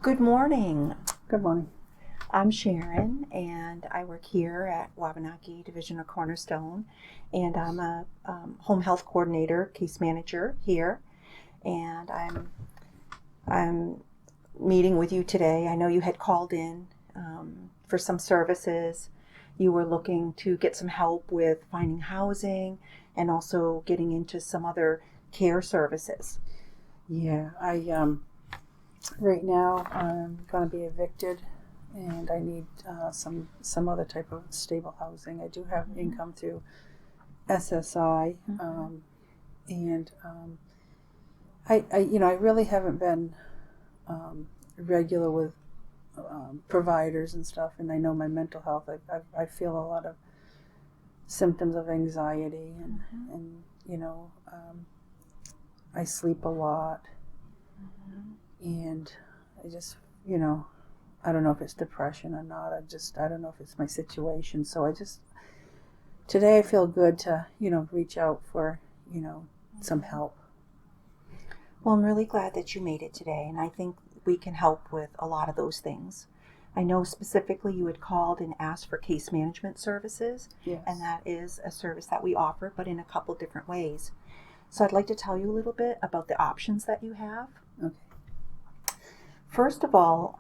Good morning. Good morning. I'm Sharon, and I work here at Wabanaki Division of Cornerstone, and I'm a home health coordinator, case manager here, and I'm meeting with you today. I know you had called in for some services. You were looking to get some help with finding housing and also getting into some other care services. Yeah, I right now I'm gonna be evicted, and I need some other type of stable housing. I do have income through SSI, and I really haven't been regular with providers and stuff, and I know my mental health. I feel a lot of symptoms of anxiety, and I sleep a lot. And I just, I don't know if it's depression or not. I don't know if it's my situation. So today I feel good to, reach out for, some help. Well, I'm really glad that you made it today, and I think we can help with a lot of those things. I know specifically you had called and asked for case management services, Yes. and that is a service that we offer, but in a couple different ways. So I'd like to tell you a little bit about the options that you have. Okay. First of all,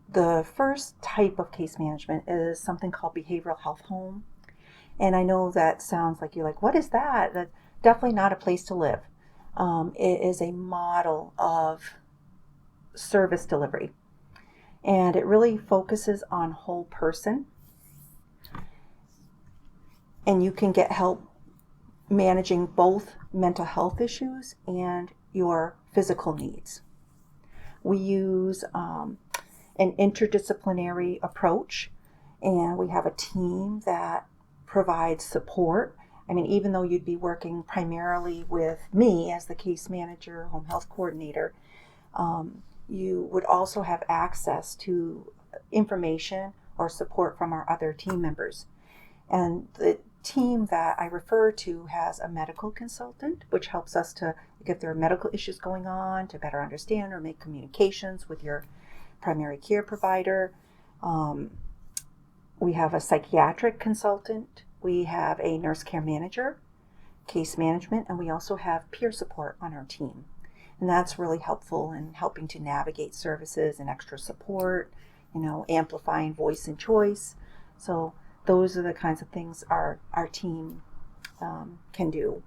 the first type of case management is something called behavioral health home. And I know that sounds like you're like, what is that? That's definitely not a place to live. It is a model of service delivery. And it really focuses on whole person. And you can get help managing both mental health issues and your physical needs. We use an interdisciplinary approach, and we have a team that provides support. I mean, even though you'd be working primarily with me as the case manager, home health coordinator, you would also have access to information or support from our other team members. And the team that I refer to has a medical consultant, which helps us to, if there are medical issues going on, to better understand or make communications with your primary care provider. We have a psychiatric consultant. We have a nurse care manager, case management, and we also have peer support on our team. And that's really helpful in helping to navigate services and extra support, amplifying voice and choice. So those are the kinds of things our team can do.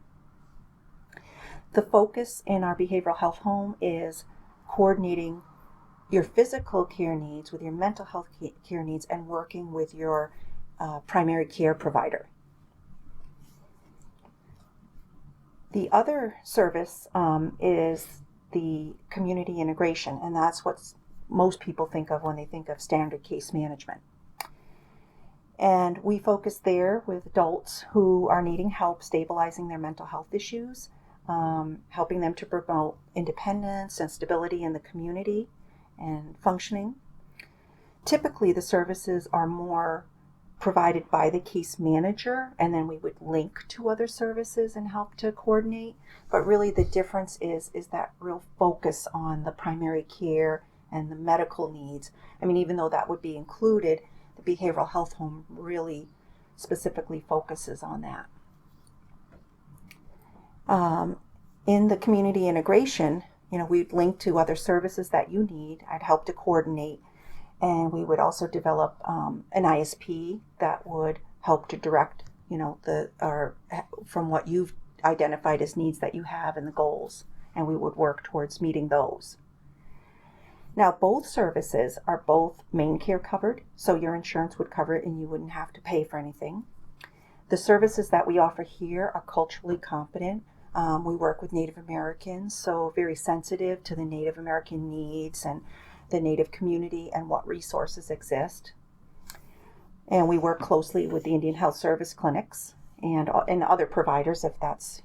The focus in our behavioral health home is coordinating your physical care needs with your mental health care needs and working with your primary care provider. The other service is the community integration, and that's what most people think of when they think of standard case management. And we focus there with adults who are needing help stabilizing their mental health issues, helping them to promote independence and stability in the community and functioning. Typically, the services are more provided by the case manager, and then we would link to other services and help to coordinate. But really the difference is that real focus on the primary care and the medical needs. I mean, even though that would be included, the behavioral health home really specifically focuses on that. In the community integration, we'd link to other services that you need. I'd help to coordinate, and we would also develop an ISP that would help to direct, from what you've identified as needs that you have and the goals, and we would work towards meeting those. Now, both services are both main care covered, so your insurance would cover it and you wouldn't have to pay for anything. The services that we offer here are culturally competent. We work with Native Americans, so very sensitive to the Native American needs and the Native community and what resources exist. And we work closely with the Indian Health Service clinics and other providers if that's,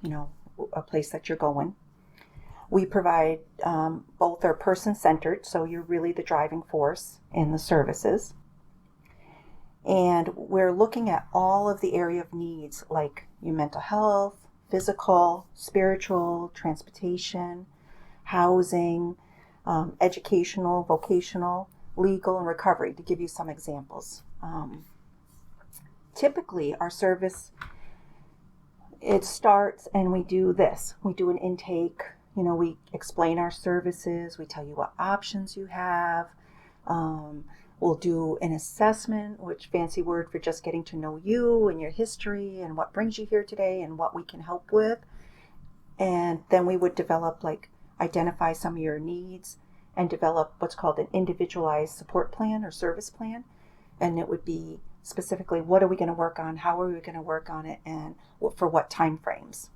a place that you're going. We provide, both are person-centered, so you're really the driving force in the services. And we're looking at all of the area of needs like your mental health, physical, spiritual, transportation, housing, educational, vocational, legal, and recovery, to give you some examples. Typically, our service, it starts and we do this. We do an intake. We explain our services. We tell you what options you have. We'll do an assessment, which fancy word for just getting to know you and your history and what brings you here today and what we can help with. And then we would develop, identify some of your needs and develop what's called an individualized support plan or service plan. And it would be specifically, what are we going to work on? How are we going to work on it? And for what time frames?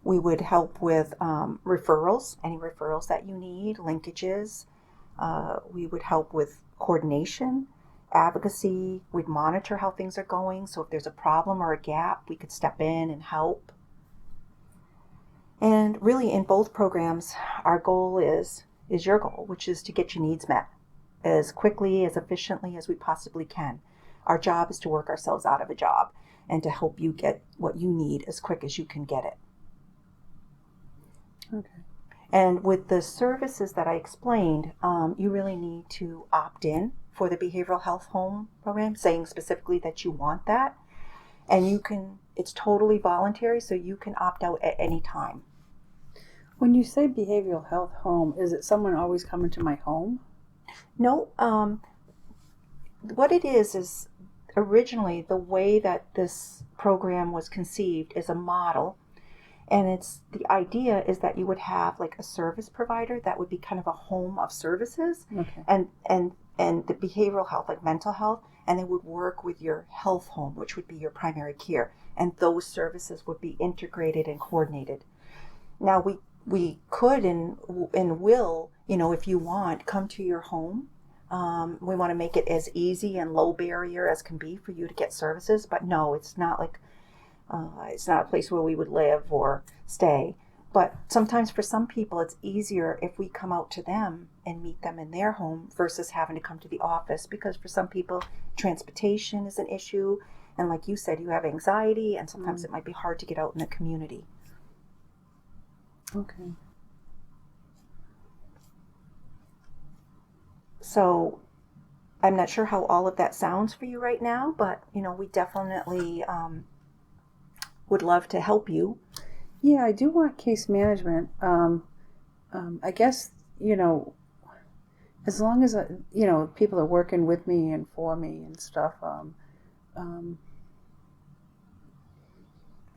We would help with referrals, any referrals that you need, linkages. We would help with coordination, advocacy. We'd monitor how things are going. So if there's a problem or a gap, we could step in and help. And really, in both programs, our goal is your goal, which is to get your needs met as quickly, as efficiently as we possibly can. Our job is to work ourselves out of a job and to help you get what you need as quick as you can get it. Okay. And with the services that I explained, you really need to opt in for the behavioral health home program, saying specifically that you want that. And it's totally voluntary, so you can opt out at any time. When you say behavioral health home, is it someone always coming to my home? No, what it is originally the way that this program was conceived is a model. And the idea is that you would have a service provider that would be kind of a home of services. Okay. And the behavioral health, like mental health, and they would work with your health home, which would be your primary care. And those services would be integrated and coordinated. Now we could and will, if you want, come to your home. We want to make it as easy and low barrier as can be for you to get services. But no, it's not it's not a place where we would live or stay. But sometimes for some people, it's easier if we come out to them and meet them in their home versus having to come to the office, because for some people, transportation is an issue. And like you said, you have anxiety, and sometimes it might be hard to get out in the community. Okay. So I'm not sure how all of that sounds for you right now, but, we definitely would love to help you. Yeah, I do want case management. I guess, as long as, people are working with me and for me and stuff,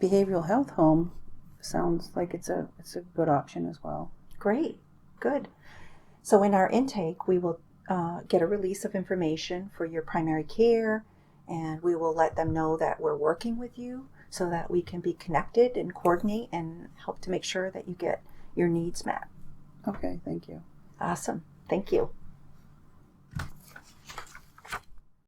behavioral health home sounds like it's a good option as well. Great. Good. So in our intake, we will get a release of information for your primary care, and we will let them know that we're working with you so that we can be connected and coordinate and help to make sure that you get your needs met. Okay, thank you. Awesome. Thank you.